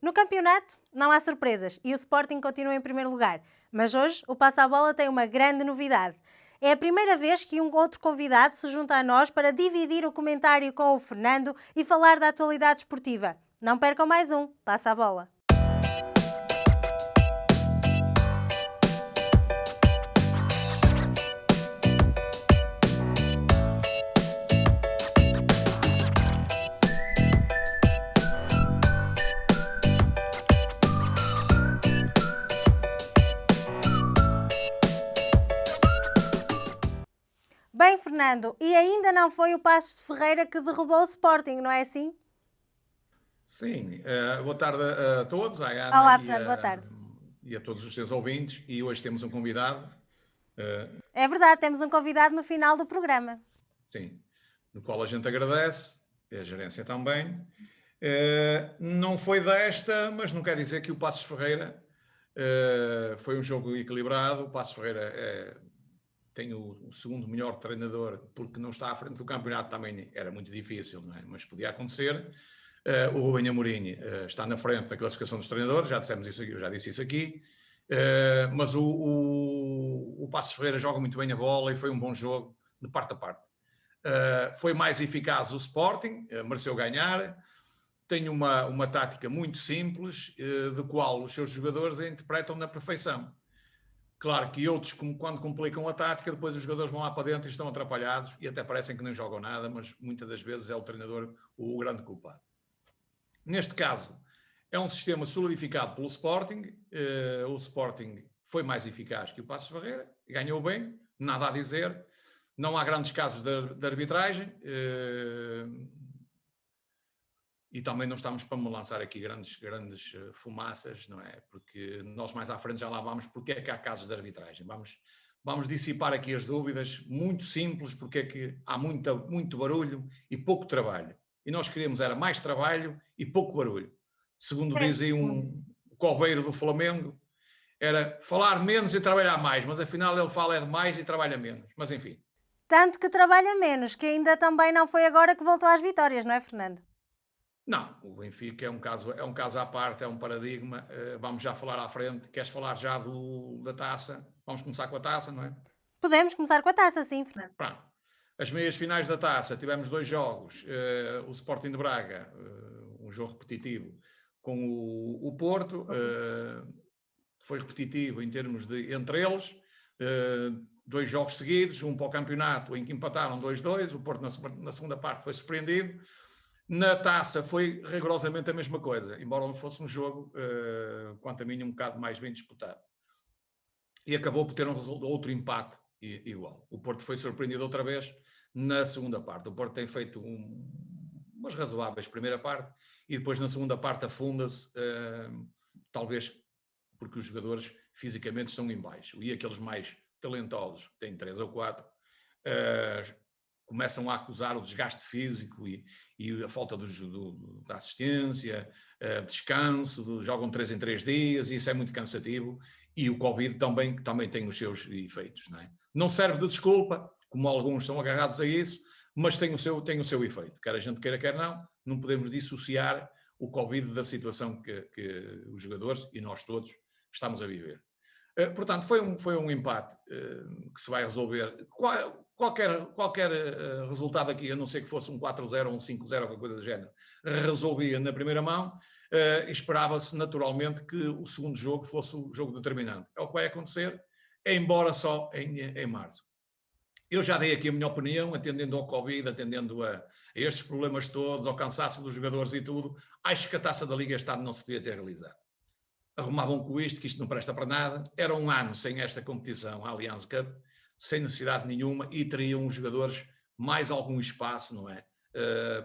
No campeonato, não há surpresas e o Sporting continua em primeiro lugar. Mas hoje, o Passa a Bola tem uma grande novidade. É a primeira vez que um outro convidado se junta a nós para dividir o comentário com o Fernando e falar da atualidade esportiva. Não percam mais um Passa a Bola. Bem, Fernando, e ainda não foi o Passos de Ferreira que derrubou o Sporting, não é assim? Sim, boa tarde a todos, à Ana Olá, Fernando, boa tarde. e a todos os seus ouvintes. E hoje temos um convidado, É verdade, temos um convidado no final do programa. sim, no qual a gente agradece, e a gerência também. Não foi desta, mas não quer dizer que o Passos Ferreira foi um jogo equilibrado. O Passos Ferreira tem o segundo melhor treinador, porque não está à frente do campeonato, também era muito difícil, não é? Mas podia acontecer. O Rubem Amorim está na frente na classificação dos treinadores, já dissemos isso aqui, eu já disse isso aqui, mas o Passos Ferreira joga muito bem a bola e foi um bom jogo de parte a parte. Foi mais eficaz o Sporting, mereceu ganhar, tem uma tática muito simples, de qual os seus jogadores a interpretam na perfeição. Claro que outros, quando complicam a tática, depois os jogadores vão lá para dentro e estão atrapalhados e até parecem que não jogam nada, mas muitas das vezes é o treinador o grande culpado. Neste caso, é um sistema solidificado pelo Sporting. O Sporting foi mais eficaz que o Passos Ferreira, ganhou bem, nada a dizer. Não há grandes casos de arbitragem. E também não estamos para me lançar aqui grandes fumaças, não é? Porque nós mais à frente já lá vamos porque é que há casos de arbitragem. Vamos dissipar aqui as dúvidas, muito simples, porque é que há muito barulho e pouco trabalho. E nós queríamos era mais trabalho e pouco barulho. Segundo diz aí um coveiro do Flamengo, era falar menos e trabalhar mais, mas afinal ele fala é demais e trabalha menos. Mas enfim. Tanto que trabalha menos, que ainda também não foi agora que voltou às vitórias, não é, Fernando? Não, o Benfica é um caso à parte, é um paradigma. Vamos já falar à frente. Queres falar já da taça? Vamos começar com a taça, não é? Podemos começar com a taça, sim, Fernando. Pronto. As meias finais da taça, tivemos dois jogos. O Sporting de Braga, um jogo repetitivo, com o Porto. Foi repetitivo em termos de entre eles. Dois jogos seguidos, um para o campeonato, em que empataram 2-2. O Porto, na segunda parte, foi surpreendido. Na taça foi rigorosamente a mesma coisa, embora não fosse um jogo, quanto a mim, um bocado mais bem disputado. E acabou por ter outro empate igual. O Porto foi surpreendido outra vez na segunda parte. O Porto tem feito umas razoáveis primeira parte e depois na segunda parte afunda-se, talvez porque os jogadores fisicamente estão em baixo. E aqueles mais talentosos, que têm 3 ou 4, começam a acusar o desgaste físico e a falta da assistência, descanso, jogam 3 em 3 dias e isso é muito cansativo. E o Covid também tem os seus efeitos. Não serve de desculpa, como alguns estão agarrados a isso, mas tem o seu efeito. Quer a gente queira, quer não podemos dissociar o Covid da situação que os jogadores e nós todos estamos a viver. Portanto, foi um empate que se vai resolver. Qualquer resultado aqui, a não ser que fosse um 4-0 ou um 5-0 ou qualquer coisa do género, resolvia na primeira mão. Esperava-se naturalmente que o segundo jogo fosse o jogo determinante. É o que vai acontecer, embora só em março. Eu já dei aqui a minha opinião, atendendo ao Covid, atendendo a estes problemas todos, ao cansaço dos jogadores e tudo. Acho que a Taça da Liga este ano não se devia ter realizado. Arrumavam com isto, que isto não presta para nada. Era um ano sem esta competição, a Allianz Cup, sem necessidade nenhuma, e teriam os jogadores mais algum espaço, não é?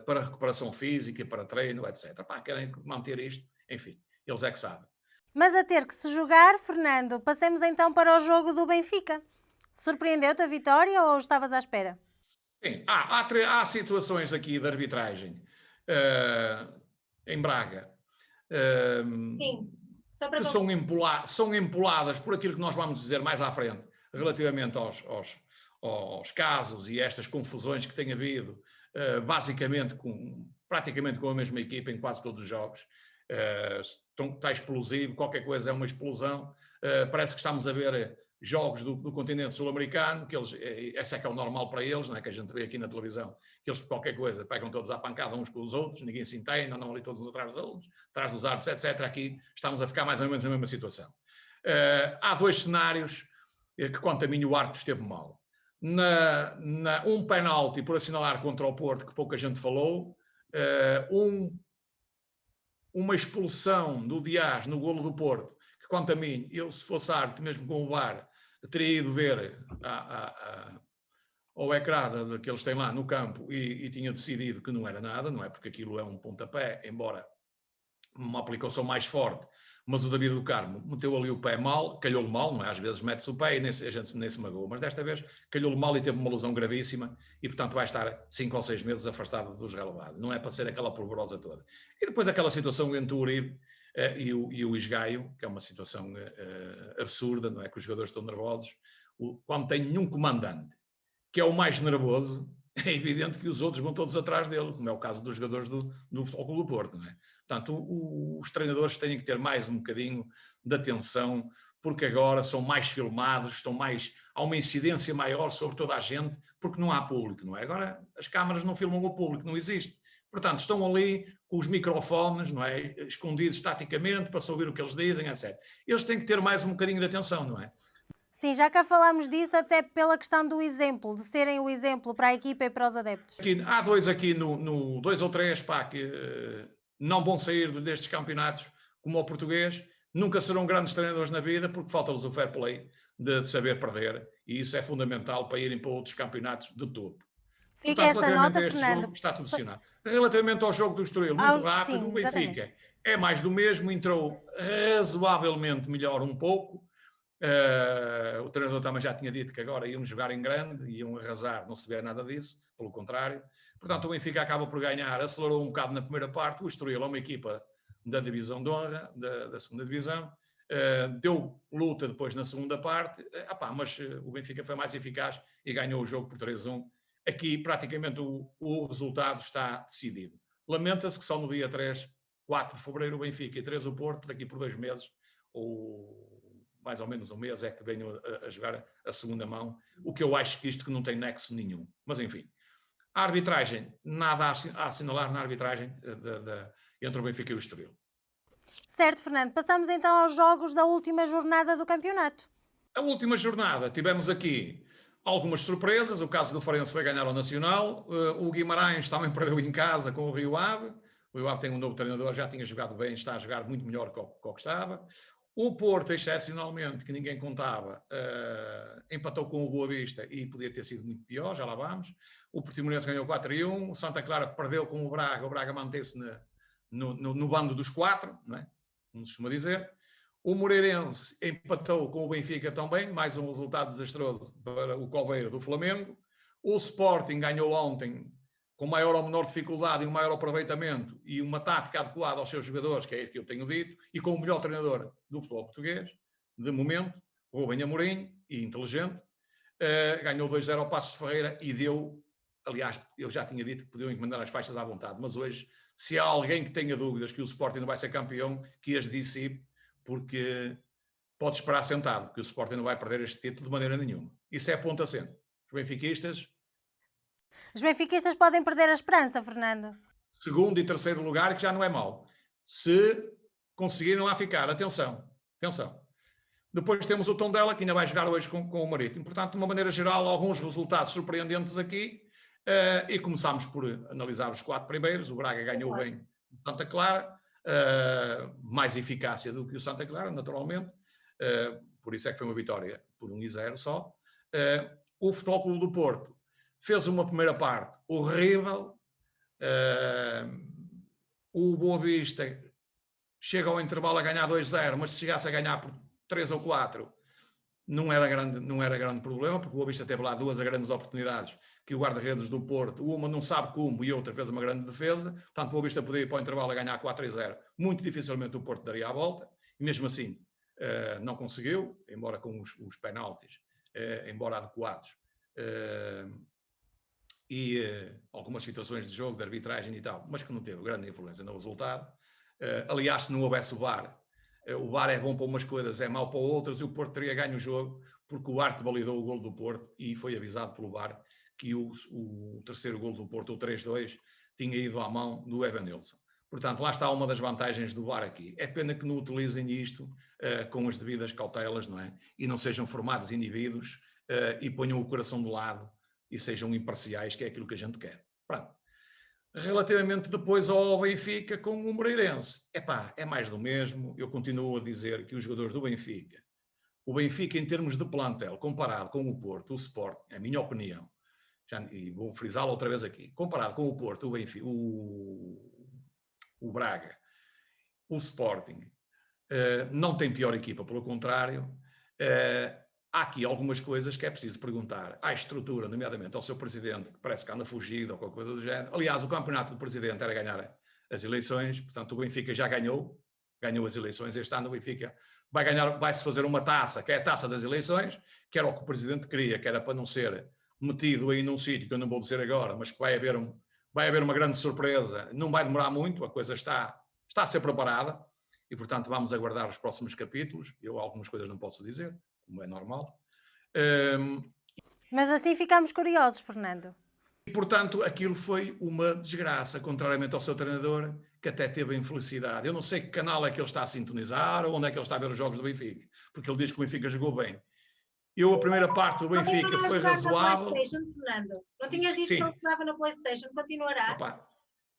Para recuperação física, para treino, etc. Querem manter isto, enfim, eles é que sabem. Mas a ter que se jogar, Fernando, passemos então para o jogo do Benfica. Surpreendeu-te a vitória ou estavas à espera? Sim, há situações aqui de arbitragem em Braga que são empoladas por aquilo que nós vamos dizer mais à frente, relativamente aos casos e estas confusões que tem havido, basicamente praticamente com a mesma equipa em quase todos os jogos. está explosivo, qualquer coisa é uma explosão. Parece que estamos a ver jogos do continente sul-americano, que esse é que é o normal para eles, não é? Que a gente vê aqui na televisão, que eles qualquer coisa pegam todos à pancada uns com os outros, ninguém se entende, andam ali todos uns atrás dos outros, atrás dos árbitros, etc. Aqui estamos a ficar mais ou menos na mesma situação. Há dois cenários que, quanto a mim, o árbitro esteve mal. Um penalti por assinalar contra o Porto, que pouca gente falou, uma expulsão do Dias no golo do Porto, que quanto a mim, eu se fosse árbitro, mesmo com o VAR, teria ido ver ao ecrã que eles têm lá no campo e tinha decidido que não era nada, não é? Porque aquilo é um pontapé, embora uma aplicação mais forte, mas o David do Carmo meteu ali o pé mal, calhou-lhe mal, não é? Às vezes mete-se o pé e a gente nem se magoou, mas desta vez calhou-lhe mal e teve uma lesão gravíssima e, portanto, vai estar 5 ou 6 meses afastado dos relevados. Não é para ser aquela polvorosa toda. E depois aquela situação entre o Uribe e o Esgaio, que é uma situação absurda, não é? Que os jogadores estão nervosos. Quando tem nenhum comandante, que é o mais nervoso, é evidente que os outros vão todos atrás dele, como é o caso dos jogadores do Futebol Clube do Porto, não é? Portanto, os treinadores têm que ter mais um bocadinho de atenção, porque agora são mais filmados, há uma incidência maior sobre toda a gente, porque não há público, não é? Agora as câmaras não filmam o público, não existe. Portanto, estão ali com os microfones, não é? Escondidos taticamente, para se ouvir o que eles dizem, etc. Eles têm que ter mais um bocadinho de atenção, não é? Sim, já cá falámos disso, até pela questão do exemplo, de serem o exemplo para a equipa e para os adeptos. Há dois aqui, dois ou três, que não vão sair destes campeonatos como o português, nunca serão grandes treinadores na vida, porque falta-lhes o fair play de saber perder, e isso é fundamental para irem para outros campeonatos de topo. Fica Portanto, essa relativamente nota, a este Fernando. jogo, está tudo assinado. Relativamente ao jogo do Estoril, muito rápido, Sim, o Benfica exatamente. é mais do mesmo, entrou razoavelmente melhor um pouco. O treinador também já tinha dito que agora iam jogar em grande, iam arrasar, não se vê nada disso, pelo contrário. Portanto, o Benfica acaba por ganhar, acelerou um bocado na primeira parte, o Estoril é uma equipa da divisão de honra, da segunda divisão, deu luta depois na segunda parte, mas o Benfica foi mais eficaz e ganhou o jogo por 3-1. Aqui praticamente o resultado está decidido. Lamenta-se que só no dia 4 de fevereiro o Benfica e 3 o Porto, daqui por 2 meses, ou mais ou menos um mês, é que venham a jogar a segunda mão, o que eu acho que isto que não tem nexo nenhum. Mas enfim, a arbitragem, nada a assinalar na arbitragem entre o Benfica e o Estoril. Certo, Fernando. Passamos então aos jogos da última jornada do campeonato. A última jornada, tivemos aqui algumas surpresas, o caso do Farense foi ganhar ao Nacional, o Guimarães também perdeu em casa com o Rio Ave, o Rio Ave tem um novo treinador, já tinha jogado bem, está a jogar muito melhor que o que estava. O Porto, excepcionalmente, que ninguém contava, empatou com o Boa Vista e podia ter sido muito pior, já lá vamos. O Portimonense ganhou 4-1, o Santa Clara perdeu com o Braga manteve-se no bando dos 4, não é? Como se costuma dizer. O Moreirense empatou com o Benfica também, mais um resultado desastroso para o Coveiro do Flamengo. O Sporting ganhou ontem com maior ou menor dificuldade e um maior aproveitamento e uma tática adequada aos seus jogadores, que é isso que eu tenho dito, e com o melhor treinador do futebol português, de momento, Rubem Amorim, e inteligente, ganhou 2-0 ao Passos de Ferreira e deu, aliás, eu já tinha dito que podiam encomendar as faixas à vontade, mas hoje, se há alguém que tenha dúvidas que o Sporting não vai ser campeão, que as dissipe, porque pode esperar sentado, que o Sporting não vai perder este título de maneira nenhuma. Isso é ponto assente. Os benfiquistas... Os benfiquistas podem perder a esperança, Fernando. Segundo e terceiro lugar, que já não é mau. Se conseguirem lá ficar, atenção. Depois temos o Tondela, que ainda vai jogar hoje com o Marítimo. Portanto, de uma maneira geral, alguns resultados surpreendentes aqui. E começámos por analisar os 4 primeiros. O Braga ganhou bem o Santa Clara. Mais eficácia do que o Santa Clara, naturalmente. Por isso é que foi uma vitória por 1-0 só. O Futebol Clube do Porto fez uma primeira parte horrível. O Boa Vista chega ao intervalo a ganhar 2-0, mas se chegasse a ganhar por 3 ou 4, não era grande problema, porque o Boa Vista teve lá 2 grandes oportunidades, que o guarda-redes do Porto, uma não sabe como e outra fez uma grande defesa. Portanto, o Boa Vista podia ir para o intervalo a ganhar 4-0. Muito dificilmente o Porto daria a volta, e mesmo assim não conseguiu, embora com os penaltis, embora adequados, e algumas situações de jogo, de arbitragem e tal, mas que não teve grande influência no resultado. Aliás, se não houvesse o VAR é bom para umas coisas, é mau para outras, e o Porto teria ganho o jogo, porque o árbitro validou o golo do Porto e foi avisado pelo VAR que o terceiro golo do Porto, o 3-2, tinha ido à mão do Evanilson. Portanto, lá está uma das vantagens do VAR aqui. É pena que não utilizem isto com as devidas cautelas, não é? E não sejam formados indivíduos e ponham o coração do lado e sejam imparciais, que é aquilo que a gente quer. Pronto. Relativamente depois ao Benfica com o Moreirense, é mais do mesmo. Eu continuo a dizer que os jogadores do Benfica, o Benfica em termos de plantel, comparado com o Porto, o Sporting, é a minha opinião, e vou frisá-lo outra vez aqui, comparado com o Porto, o Benfica, o Braga, o Sporting, não tem pior equipa, pelo contrário. Há aqui algumas coisas que é preciso perguntar à estrutura, nomeadamente ao seu presidente, que parece que anda fugido ou qualquer coisa do género. Aliás, o campeonato do presidente era ganhar as eleições, portanto o Benfica já ganhou as eleições. Este ano o Benfica vai-se fazer uma taça, que é a taça das eleições, que era o que o presidente queria, que era para não ser metido aí num sítio que eu não vou dizer agora, mas que vai haver uma grande surpresa. Não vai demorar muito, a coisa está a ser preparada e, portanto, vamos aguardar os próximos capítulos. Eu algumas coisas não posso dizer, como é normal. Mas assim ficamos curiosos, Fernando. E, portanto, aquilo foi uma desgraça, contrariamente ao seu treinador, que até teve a infelicidade. Eu não sei que canal é que ele está a sintonizar ou onde é que ele está a ver os jogos do Benfica, porque ele diz que o Benfica jogou bem. A primeira parte do Benfica foi razoável. Fernando. Não tinhas dito que ele jogava na PlayStation, continuará? Opa,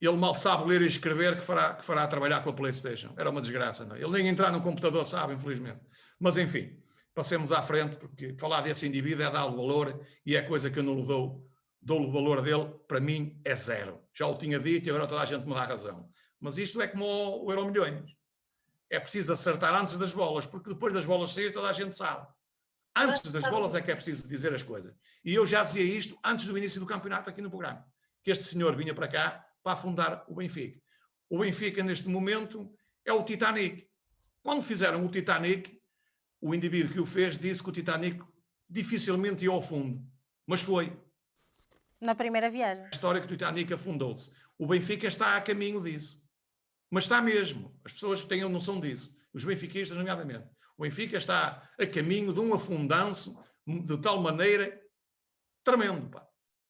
ele mal sabe ler e escrever que fará trabalhar com a PlayStation. Era uma desgraça, não é? Ele nem entrar no computador sabe, infelizmente. Mas, enfim, passemos à frente, porque falar desse indivíduo é dar-lhe valor e é coisa que eu não lhe dou. Dou-lhe o valor dele, para mim, é zero. Já o tinha dito e agora toda a gente me dá razão. Mas isto é como o Euromilhões. É preciso acertar antes das bolas, porque depois das bolas sair toda a gente sabe. Antes das bolas é que é preciso dizer as coisas. E eu já dizia isto antes do início do campeonato aqui no programa. Que este senhor vinha para cá para afundar o Benfica. O Benfica, neste momento, é o Titanic. Quando fizeram o Titanic, o indivíduo que o fez disse que o Titanic dificilmente ia ao fundo. Mas foi. Na primeira viagem. A história que o Titanic afundou-se. O Benfica está a caminho disso. Mas está mesmo. As pessoas tenham noção disso. Os benfiquistas, nomeadamente. O Benfica está a caminho de um afundanço de tal maneira tremendo, pá.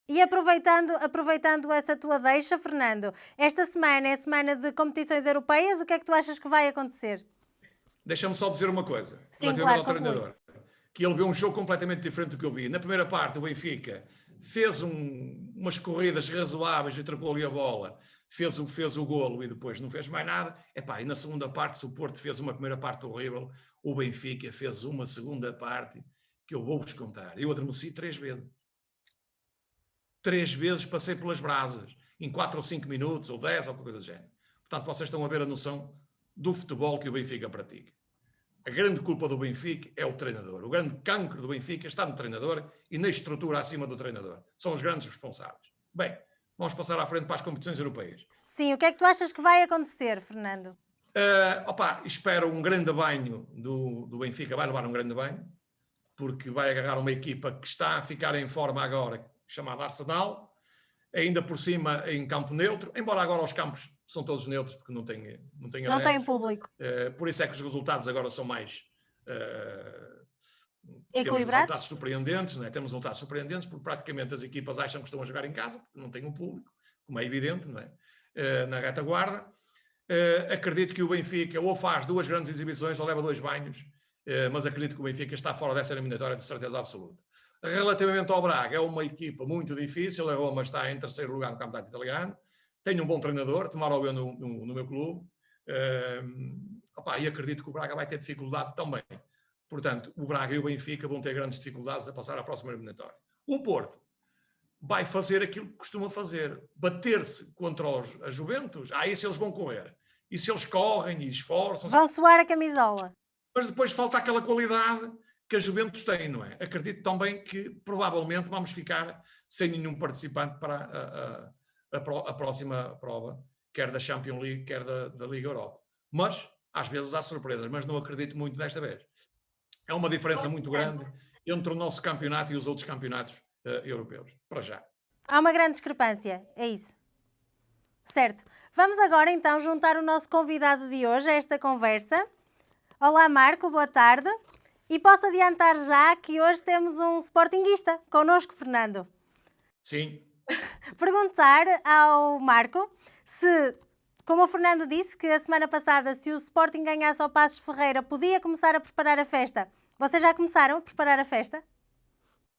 E aproveitando essa tua deixa, Fernando, esta semana é semana de competições europeias, o que é que tu achas que vai acontecer? Deixa-me só dizer uma coisa, relativamente ao treinador, que ele vê um jogo completamente diferente do que eu vi. Na primeira parte, o Benfica fez umas corridas razoáveis e trocou ali a bola, fez o golo e depois não fez mais nada. E na segunda parte, se o Porto fez uma primeira parte horrível, o Benfica fez uma segunda parte que eu vou-vos contar. Eu adormeci 3 vezes. 3 vezes passei pelas brasas, em 4 ou 5 minutos, ou 10, ou qualquer coisa do género. Portanto, vocês estão a ver a noção do futebol que o Benfica pratica. A grande culpa do Benfica é o treinador. O grande cancro do Benfica está no treinador e na estrutura acima do treinador. São os grandes responsáveis. Bem, vamos passar à frente para as competições europeias. Sim, o que é que tu achas que vai acontecer, Fernando? Espero um grande banho do Benfica. Vai levar um grande banho, porque vai agarrar uma equipa que está a ficar em forma agora, chamada Arsenal, ainda por cima em campo neutro, embora agora os campos são todos neutros, porque não tem público. Por isso é que os resultados agora são mais equilibrados. Temos resultados surpreendentes, não é? Temos resultados surpreendentes, porque praticamente as equipas acham que estão a jogar em casa, porque não têm um público, como é evidente, não é? Na retaguarda. Acredito que o Benfica ou faz 2 grandes exibições ou leva 2 banhos, mas acredito que o Benfica está fora dessa eliminatória de certeza absoluta. Relativamente ao Braga, é uma equipa muito difícil. A Roma está em 3º lugar no campeonato italiano. Tem um bom treinador, tomaram-o no meu clube. E acredito que o Braga vai ter dificuldade também. Portanto, o Braga e o Benfica vão ter grandes dificuldades a passar à próxima eliminatória. O Porto vai fazer aquilo que costuma fazer, bater-se contra a Juventus. Isso eles vão correr. E se eles correm e esforçam... Vão suar a camisola. Mas depois falta aquela qualidade que a Juventus tem, não é? Acredito também que provavelmente vamos ficar sem nenhum participante para a próxima prova, quer da Champions League, quer da Liga Europa. Mas, às vezes, há surpresas, mas não acredito muito desta vez. É uma diferença muito grande entre o nosso campeonato e os outros campeonatos europeus, para já. Há uma grande discrepância, é isso. Certo. Vamos agora então juntar o nosso convidado de hoje a esta conversa. Olá Marco, boa tarde. E posso adiantar já que hoje temos um sportinguista connosco, Fernando. Sim. Perguntar ao Marco se, como o Fernando disse, que a semana passada, se o Sporting ganhasse ao Passos Ferreira, podia começar a preparar a festa. Vocês já começaram a preparar a festa?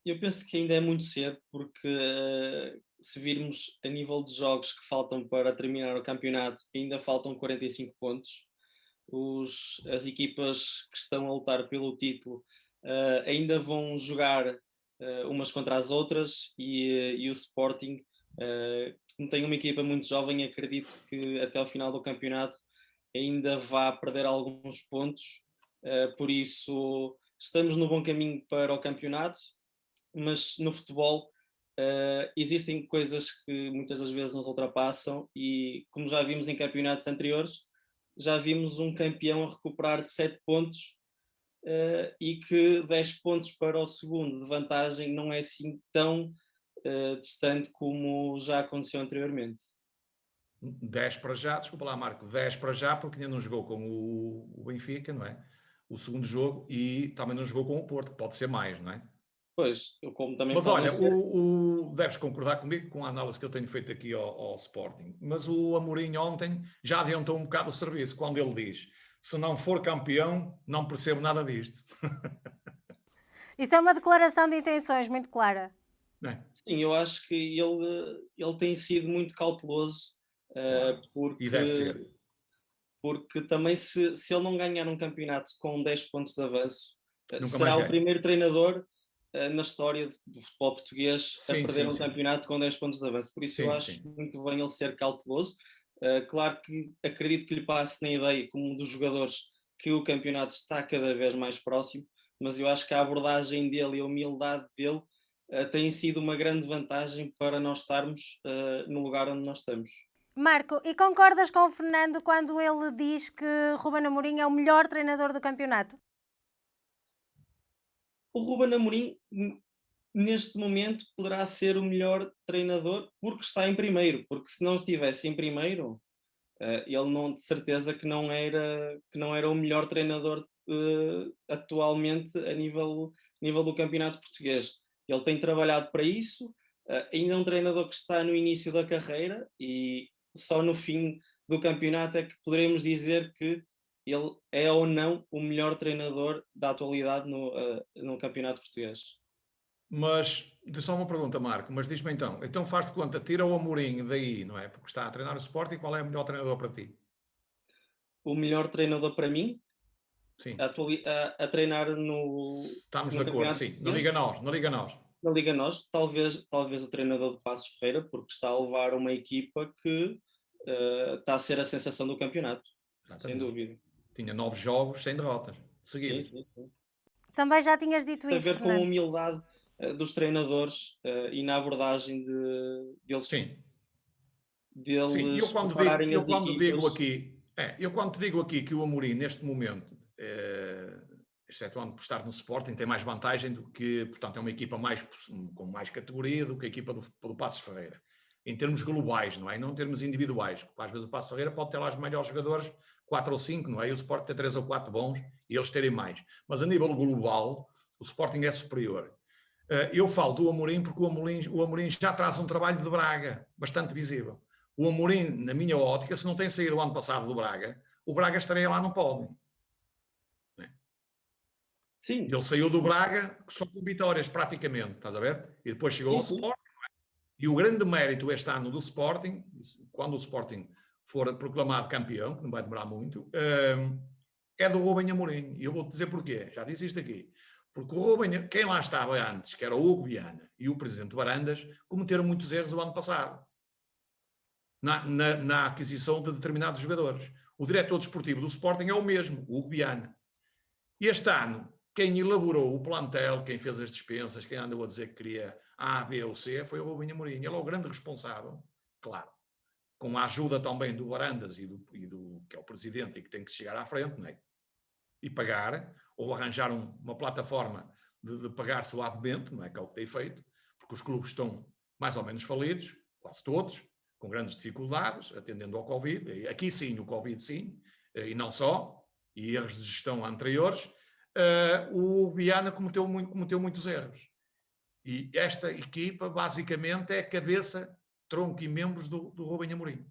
Eu penso que ainda é muito cedo, porque se virmos a nível de jogos que faltam para terminar o campeonato, ainda faltam 45 pontos. As equipas que estão a lutar pelo título ainda vão jogar umas contra as outras e o Sporting, como tem uma equipa muito jovem, acredito que até ao final do campeonato ainda vá perder alguns pontos. Por isso, estamos no bom caminho para o campeonato, mas no futebol existem coisas que muitas das vezes nos ultrapassam e, como já vimos em campeonatos anteriores, já vimos um campeão a recuperar de 7 pontos e que 10 pontos para o segundo de vantagem não é assim tão distante como já aconteceu anteriormente. 10 para já, desculpa lá Marco, 10 para já porque ainda não jogou com o Benfica, não é? O segundo jogo, e também não jogou com o Porto, pode ser mais, não é? Pois, como também. Mas olha, deves concordar comigo com a análise que eu tenho feito aqui ao Sporting, mas o Amorim ontem já adiantou um bocado o serviço quando ele diz: se não for campeão, não percebo nada disto. Isso é uma declaração de intenções muito clara. É. Sim, eu acho que ele tem sido muito cauteloso, Claro. porque, E deve ser. Porque também se ele não ganhar um campeonato com 10 pontos de avanço, Nunca será mais o primeiro treinador na história do futebol português a perder um campeonato com 10 pontos de avanço. Por isso eu acho muito bem ele ser cauteloso. Claro que acredito que lhe passe na ideia, como um dos jogadores, que o campeonato está cada vez mais próximo, mas eu acho que a abordagem dele e a humildade dele tem sido uma grande vantagem para nós estarmos no lugar onde nós estamos. Marco, e concordas com o Fernando quando ele diz que Ruben Amorim é o melhor treinador do campeonato? O Ruben Amorim, neste momento, poderá ser o melhor treinador porque está em primeiro, porque se não estivesse em primeiro, ele não, de certeza que não era o melhor treinador atualmente a nível do campeonato português. Ele tem trabalhado para isso, ainda é um treinador que está no início da carreira e só no fim do campeonato é que poderemos dizer que ele é ou não o melhor treinador da atualidade no campeonato português. Mas, só uma pergunta, Marco, mas diz-me então faz de conta, tira o Amorim daí, não é? Porque está a treinar o Sporting, qual é o melhor treinador para ti? O melhor treinador para mim? Sim. A treinar no... Estamos de acordo, sim. Na Liga Nós. Na Liga Nós, talvez o treinador de Passos Ferreira, porque está a levar uma equipa que está a ser a sensação do campeonato, sem dúvida. Tinha 9 jogos sem derrotas seguidas. Sim. Também já tinhas dito isso, Tem a ver Fernando. com a humildade dos treinadores e na abordagem deles. Sim. Deles eu quando digo aqui que o Amorim neste momento, excetuando por estar no Sporting, tem mais vantagem do que, portanto, é uma equipa com mais categoria do que a equipa do Passos Ferreira. Em termos globais, não é? Não em termos individuais. Às vezes o Passos Ferreira pode ter lá os melhores jogadores, 4 ou 5, não é? E o Sporting tem 3 ou 4 bons e eles terem mais. Mas a nível global, o Sporting é superior. Eu falo do Amorim porque o Amorim já traz um trabalho de Braga bastante visível. O Amorim, na minha ótica, se não tem saído o ano passado do Braga, o Braga estaria lá no pódio. Sim. Ele saiu do Braga só com vitórias, praticamente, estás a ver? E depois chegou ao Sporting. E o grande mérito este ano do Sporting, quando o Sporting for proclamado campeão, que não vai demorar muito, é do Ruben Amorim. E eu vou-te dizer porquê. Já disse isto aqui. Porque o Ruben, quem lá estava antes, que era o Hugo Viana e o presidente Barandas, cometeram muitos erros o ano passado na aquisição de determinados jogadores. O diretor desportivo do Sporting é o mesmo, o Hugo Viana. E este ano, quem elaborou o plantel, quem fez as dispensas, quem andou a dizer que queria A, B ou C, foi o Ruben Amorim. Ele é o grande responsável, claro, com a ajuda também do Barandas e do que é o presidente e que tem que chegar à frente, não é? E pagar, ou arranjar uma plataforma de pagar suavemente, não é? Que é o que tem feito, porque os clubes estão mais ou menos falidos, quase todos, com grandes dificuldades, atendendo ao Covid. Aqui sim, o Covid sim, e não só, e erros de gestão anteriores. O Viana cometeu muitos erros. E esta equipa, basicamente, é cabeça, tronco e membros do Rubem Amorim.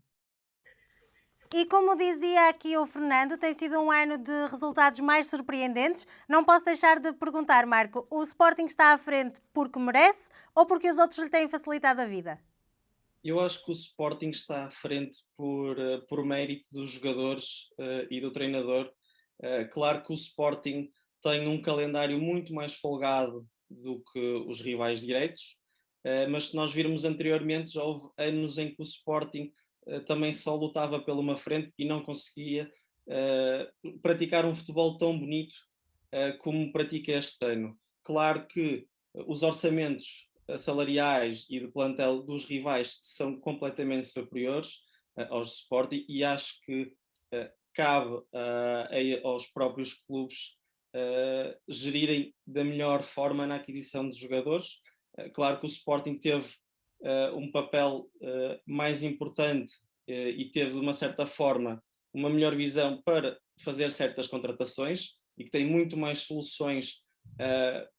E como dizia aqui o Fernando, tem sido um ano de resultados mais surpreendentes. Não posso deixar de perguntar, Marco, o Sporting está à frente porque merece ou porque os outros lhe têm facilitado a vida? Eu acho que o Sporting está à frente por mérito dos jogadores e do treinador. Claro que o Sporting tem um calendário muito mais folgado do que os rivais diretos, mas se nós virmos anteriormente, já houve anos em que o Sporting também só lutava pela uma frente e não conseguia praticar um futebol tão bonito como pratica este ano. Claro que os orçamentos salariais e de plantel dos rivais são completamente superiores aos de Sporting, e acho que cabe aos próprios clubes gerirem da melhor forma na aquisição de jogadores. Claro que o Sporting teve um papel mais importante e teve, de uma certa forma, uma melhor visão para fazer certas contratações, e que tem muito mais soluções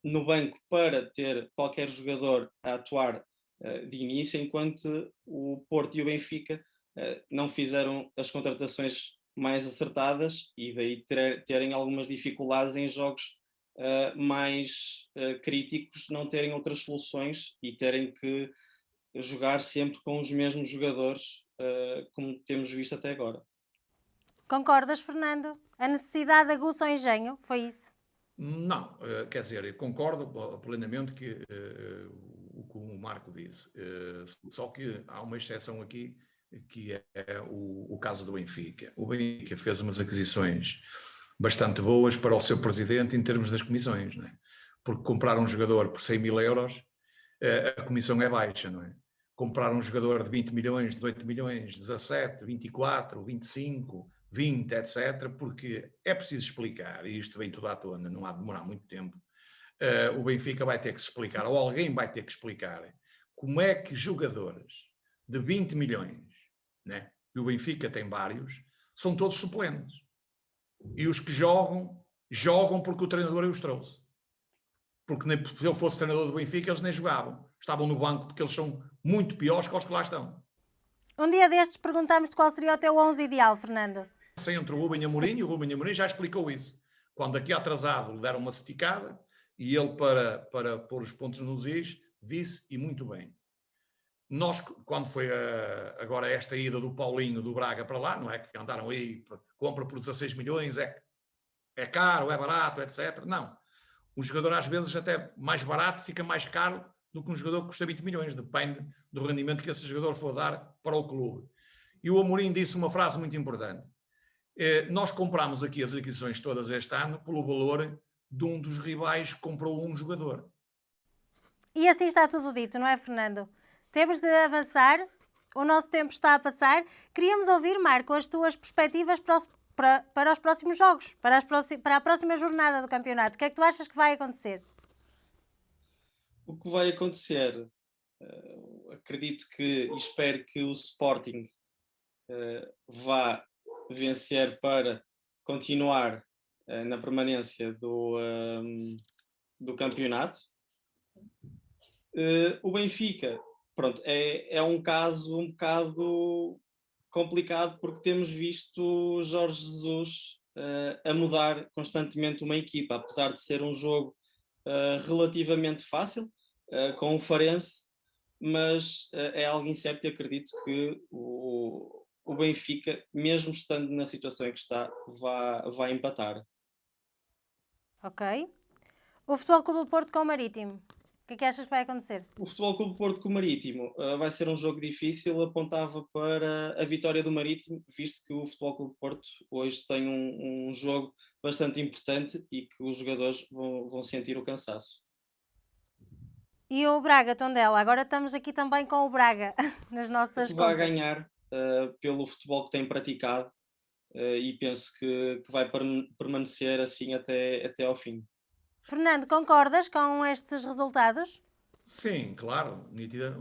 no banco para ter qualquer jogador a atuar de início, enquanto o Porto e o Benfica não fizeram as contratações mais acertadas, e daí terem algumas dificuldades em jogos mais críticos, não terem outras soluções e terem que jogar sempre com os mesmos jogadores, como temos visto até agora. Concordas, Fernando? A necessidade aguça o engenho, foi isso? Não, quer dizer, eu concordo plenamente o que o Marco disse, só que há uma exceção aqui, que é o caso do Benfica. O Benfica fez umas aquisições bastante boas para o seu presidente em termos das comissões, não é? Porque comprar um jogador por 100 mil euros, a comissão é baixa, não é? Comprar um jogador de 20 milhões, 18 milhões, 17, 24, 25, 20, etc., porque é preciso explicar, e isto vem tudo à tona, não há de demorar muito tempo, o Benfica vai ter que se explicar, ou alguém vai ter que explicar, como é que jogadores de 20 milhões, né, e o Benfica tem vários, são todos suplentes. E os que jogam porque o treinador os trouxe. Porque se eu fosse treinador do Benfica, eles nem jogavam. Estavam no banco porque eles são muito piores que os que lá estão. Um dia destes perguntámos qual seria o teu 11 ideal, Fernando. Entre o Rubem Amorim, e o Rubem Amorim já explicou isso. Quando aqui atrasado lhe deram uma esticada, e ele, para pôr os pontos nos is, disse, e muito bem. Nós, quando foi agora esta ida do Paulinho do Braga para lá, não é que andaram aí, compra por 16 milhões, é caro, é barato, etc. Não. Um jogador, às vezes, até mais barato, fica mais caro do que um jogador que custa 20 milhões. Depende do rendimento que esse jogador for dar para o clube. E o Amorim disse uma frase muito importante. Nós compramos aqui as aquisições todas este ano pelo valor de um dos rivais que comprou um jogador. E assim está tudo dito, não é, Fernando? Temos de avançar, o nosso tempo está a passar. Queríamos ouvir, Marco, as tuas perspectivas para os próximos jogos, para a próxima jornada do campeonato. O que é que tu achas que vai acontecer? O que vai acontecer? Acredito e espero que o Sporting vá vencer para continuar na permanência do campeonato. O Benfica, pronto, é um caso um bocado complicado, porque temos visto Jorge Jesus a mudar constantemente uma equipa, apesar de ser um jogo relativamente fácil com o Farense, mas é algo incerto, e acredito que o Benfica, mesmo estando na situação em que está, vai empatar. Ok. O Futebol Clube do Porto com o Marítimo. O que é que achas que vai acontecer? O Futebol Clube do Porto com o Marítimo vai ser um jogo difícil. Apontava para a vitória do Marítimo, visto que o Futebol Clube do Porto hoje tem um jogo bastante importante e que os jogadores vão sentir o cansaço. E o Braga, Tondela. Agora estamos aqui também com o Braga nas nossas Que vai contas. ganhar pelo futebol que tem praticado e penso que vai permanecer assim até ao fim. Fernando, concordas com estes resultados? Sim, claro,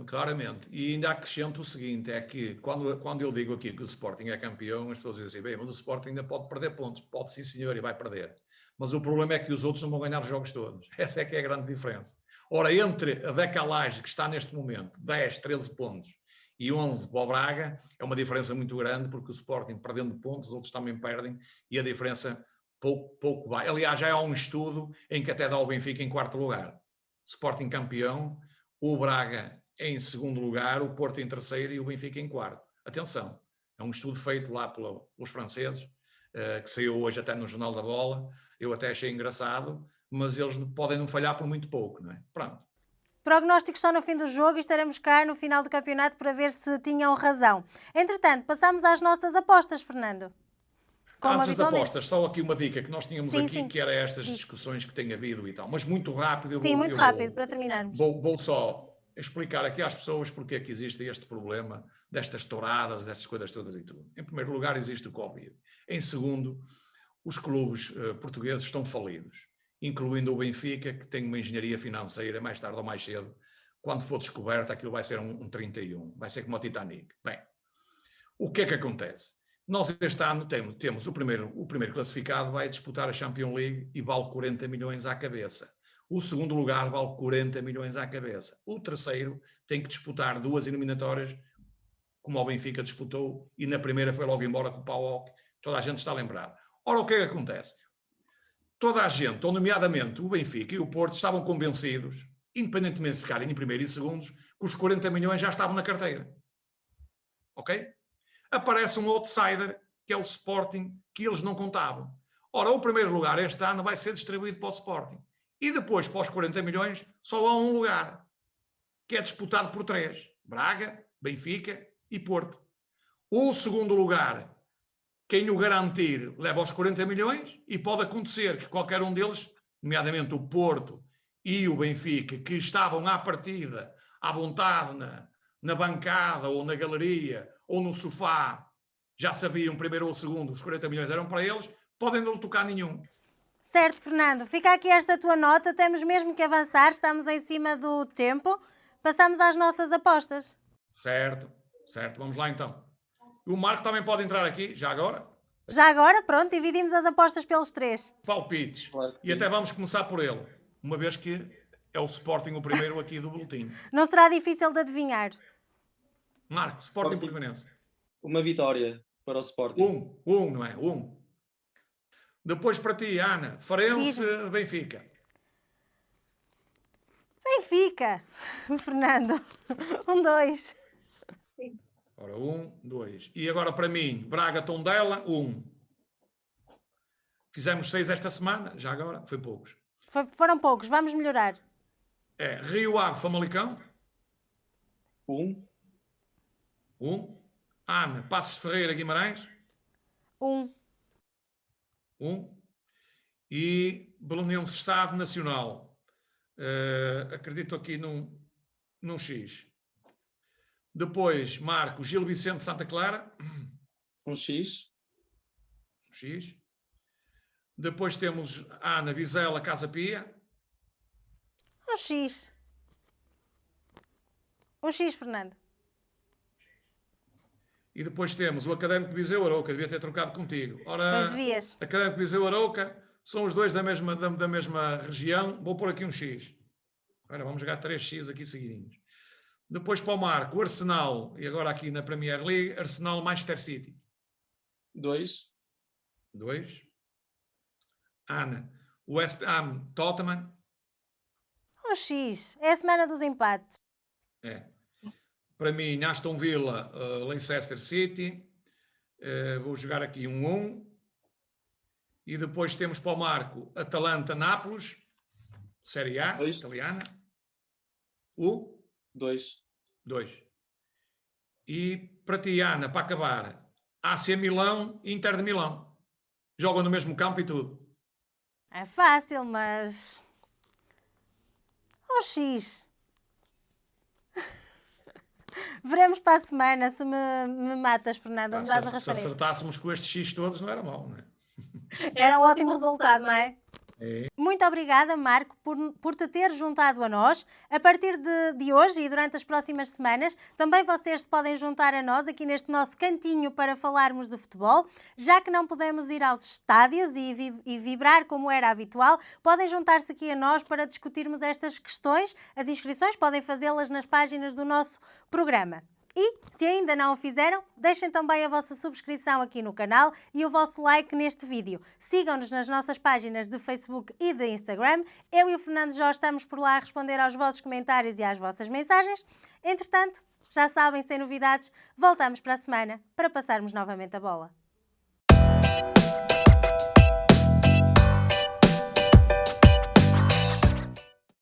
claramente. E ainda acrescento o seguinte, é que quando eu digo aqui que o Sporting é campeão, as pessoas dizem assim, bem, mas o Sporting ainda pode perder pontos. Pode sim, senhor, e vai perder. Mas o problema é que os outros não vão ganhar os jogos todos. Essa é que é a grande diferença. Ora, entre a decalagem que está neste momento, 10, 13 pontos, e 11 para o Braga, é uma diferença muito grande, porque o Sporting perdendo pontos, os outros também perdem, e a diferença pouco vai. Aliás, já há um estudo em que até dá o Benfica em quarto lugar. Sporting campeão, o Braga em segundo lugar, o Porto em terceiro e o Benfica em quarto. Atenção, é um estudo feito lá pelos franceses, que saiu hoje até no Jornal da Bola. Eu até achei engraçado, mas eles podem não falhar por muito pouco, não é? Pronto. Prognósticos só no fim do jogo e estaremos cá no final do campeonato para ver se tinham razão. Entretanto, passamos às nossas apostas, Fernando. Antes das apostas, só aqui uma dica que nós tínhamos aqui, sim. que era estas discussões que tem havido e tal, mas muito rápido. Muito rápido, para terminarmos. Vou só explicar aqui às pessoas porque é que existe este problema destas touradas, destas coisas todas e tudo. Em primeiro lugar, existe o Covid. Em segundo, os clubes portugueses estão falidos, incluindo o Benfica, que tem uma engenharia financeira, mais tarde ou mais cedo, quando for descoberta, aquilo vai ser um 31, vai ser como o Titanic. Bem, o que é que acontece? Nós este ano temos o primeiro classificado vai disputar a Champions League e vale 40 milhões à cabeça. O segundo lugar vale 40 milhões à cabeça. O terceiro tem que disputar 2 eliminatórias, como o Benfica disputou, e na primeira foi logo embora com o PAOK. Toda a gente está lembrado. Ora, o que é que acontece? Toda a gente, ou nomeadamente o Benfica e o Porto, estavam convencidos, independentemente de ficarem em primeiro e segundos, que os 40 milhões já estavam na carteira. Ok? Aparece um outsider, que é o Sporting, que eles não contavam. Ora, o primeiro lugar este ano vai ser distribuído para o Sporting. E depois, para os 40 milhões, só há um lugar, que é disputado por 3. Braga, Benfica e Porto. O segundo lugar, quem o garantir, leva os 40 milhões e pode acontecer que qualquer um deles, nomeadamente o Porto e o Benfica, que estavam à partida, à vontade na bancada ou na galeria ou no sofá, já sabiam primeiro ou segundo, os 40 milhões eram para eles, podem não tocar nenhum. Certo, Fernando. Fica aqui esta tua nota. Temos mesmo que avançar. Estamos em cima do tempo. Passamos às nossas apostas. Certo. Vamos lá então. O Marco também pode entrar aqui, já agora. Já agora, pronto, dividimos as apostas pelos 3. Palpites. E até vamos começar por ele, uma vez que é o Sporting o primeiro aqui do boletim. Não será difícil de adivinhar. Marco, Sporting Portimonense. Uma vitória para o Sporting. Não é? Depois para ti, Ana, Farense, Benfica. Benfica, Fernando. 1-2. Ora, 1-2. E agora para mim, Braga, Tondela, 1. Fizemos 6 esta semana, já agora, foi poucos. Foram poucos, vamos melhorar. Rio Ave, Famalicão. 1. Ana, Passos Ferreira, Guimarães. 1. E Belenenses Sade, Nacional. Acredito aqui num X. Depois, Marco, Gil Vicente, Santa Clara. Um X. Depois temos Ana, Vizela, Casa Pia. Um X. Um X, Fernando. E depois temos o Académico de Viseu, Arouca. Devia ter trocado contigo. Ora, Pois devias. Académico de Viseu, Arouca. São os dois da mesma região. Vou pôr aqui um X. Agora vamos jogar 3X aqui seguidinhos. Depois para o Marco, o Arsenal. E agora aqui na Premier League, Arsenal, Manchester City. 2. Ana, West Ham, Tottenham. Um X. É a semana dos empates. Para mim, Aston Villa, Leicester City. Vou jogar aqui 1-1. E depois temos para o Marco, Atalanta, Nápoles. Série A, 2. italiana. 2. E para ti, Ana, para acabar, AC Milão, Inter de Milão. Jogam no mesmo campo e tudo. É fácil, mas... Um X. Veremos para a semana se me matas, Fernando. Se acertássemos com estes X todos, não era mau, não é? Era um ótimo resultado, não é? Muito obrigada, Marco, por te ter juntado a nós. A partir de hoje e durante as próximas semanas, também vocês se podem juntar a nós aqui neste nosso cantinho para falarmos de futebol. Já que não podemos ir aos estádios e vibrar como era habitual, podem juntar-se aqui a nós para discutirmos estas questões. As inscrições podem fazê-las nas páginas do nosso programa. E, se ainda não o fizeram, deixem também a vossa subscrição aqui no canal e o vosso like neste vídeo. Sigam-nos nas nossas páginas de Facebook e de Instagram. Eu e o Fernando Jorge estamos por lá a responder aos vossos comentários e às vossas mensagens. Entretanto, já sabem, sem novidades, voltamos para a semana para passarmos novamente a bola.